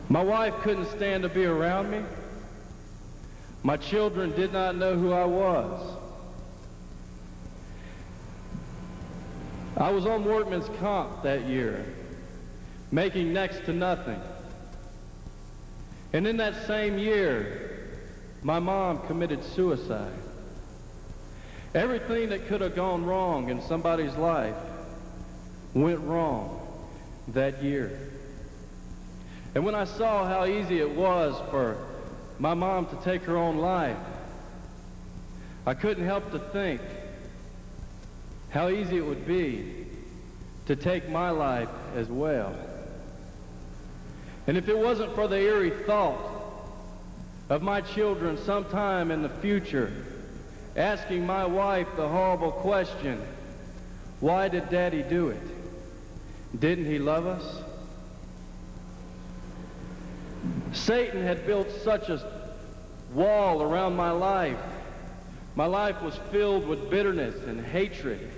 My wife couldn't stand to be around me. My children did not know who I was. I was on workman's comp that year, making next to nothing. And in that same year, my mom committed suicide. Everything that could have gone wrong in somebody's life went wrong that year. And when I saw how easy it was for my mom to take her own life, I couldn't help to think how easy it would be to take my life as well. And if it wasn't for the eerie thought of my children sometime in the future asking my wife the horrible question, why did Daddy do it? Didn't he love us? Satan had built such a wall around my life. My life was filled with bitterness and hatred.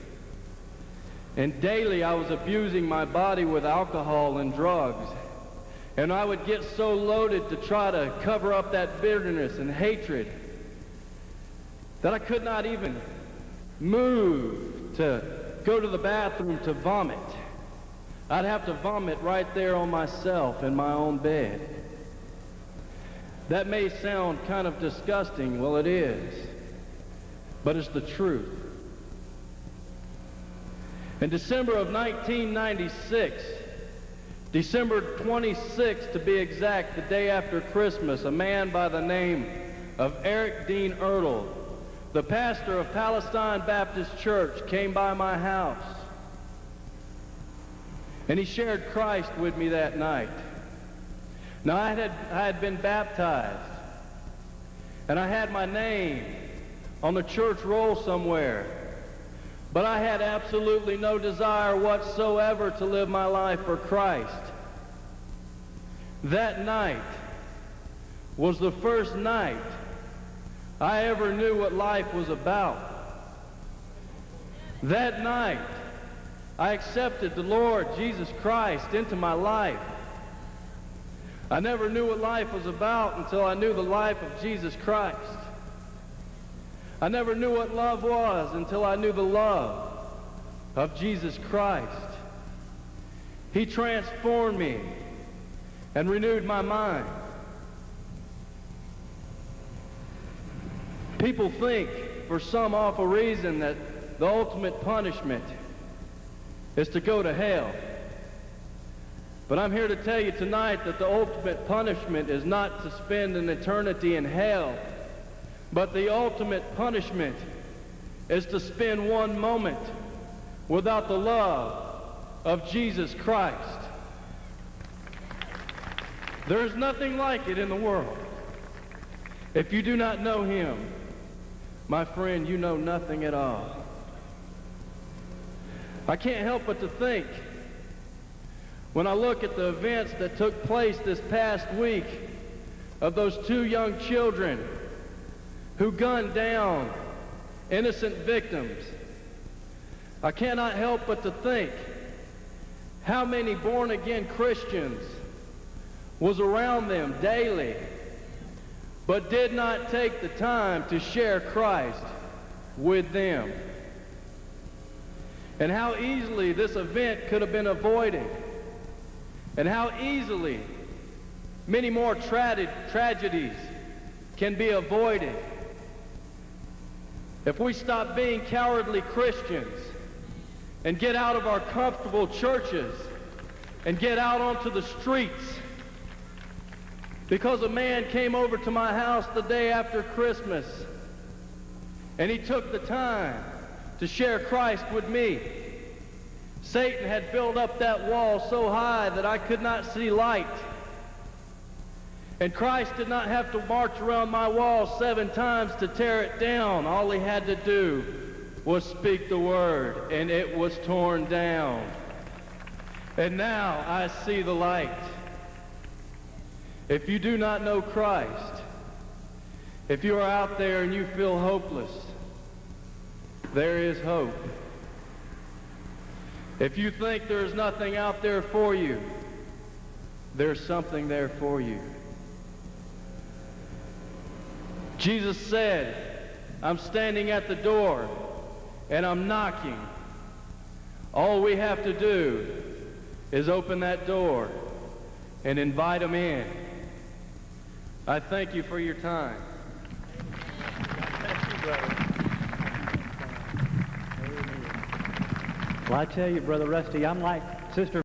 And daily I was abusing my body with alcohol and drugs. And I would get so loaded to try to cover up that bitterness and hatred that I could not even move to go to the bathroom to vomit. I'd have to vomit right there on myself in my own bed. That may sound kind of disgusting. Well, it is. But it's the truth. In December of 1996, December 26th to be exact, the day after Christmas, a man by the name of Eric Dean Ertl, the pastor of Palestine Baptist Church, came by my house. And he shared Christ with me that night. Now, I had been baptized, and I had my name on the church roll somewhere, but I had absolutely no desire whatsoever to live my life for Christ. That night was the first night I ever knew what life was about. That night, I accepted the Lord Jesus Christ into my life. I never knew what life was about until I knew the life of Jesus Christ. I never knew what love was until I knew the love of Jesus Christ. He transformed me and renewed my mind. People think, for some awful reason, that the ultimate punishment is to go to hell. But I'm here to tell you tonight that the ultimate punishment is not to spend an eternity in hell, but the ultimate punishment is to spend one moment without the love of Jesus Christ. There is nothing like it in the world. If you do not know him, my friend, you know nothing at all. I can't help but to think, when I look at the events that took place this past week of those two young children who gunned down innocent victims, I cannot help but to think how many born-again Christians was around them daily, but did not take the time to share Christ with them. And how easily this event could have been avoided. And how easily many more tragedies can be avoided if we stop being cowardly Christians and get out of our comfortable churches and get out onto the streets. Because a man came over to my house the day after Christmas and he took the time to share Christ with me. Satan had built up that wall so high that I could not see light. And Christ did not have to march around my wall 7 times to tear it down. All he had to do was speak the word, and it was torn down. And now I see the light. If you do not know Christ, if you are out there and you feel hopeless, there is hope. If you think there is nothing out there for you, there's something there for you. Jesus said, I'm standing at the door and I'm knocking. All we have to do is open that door and invite him in. I thank you for your time. Thank you, brother. Well, I tell you, Brother Rusty, I'm like Sister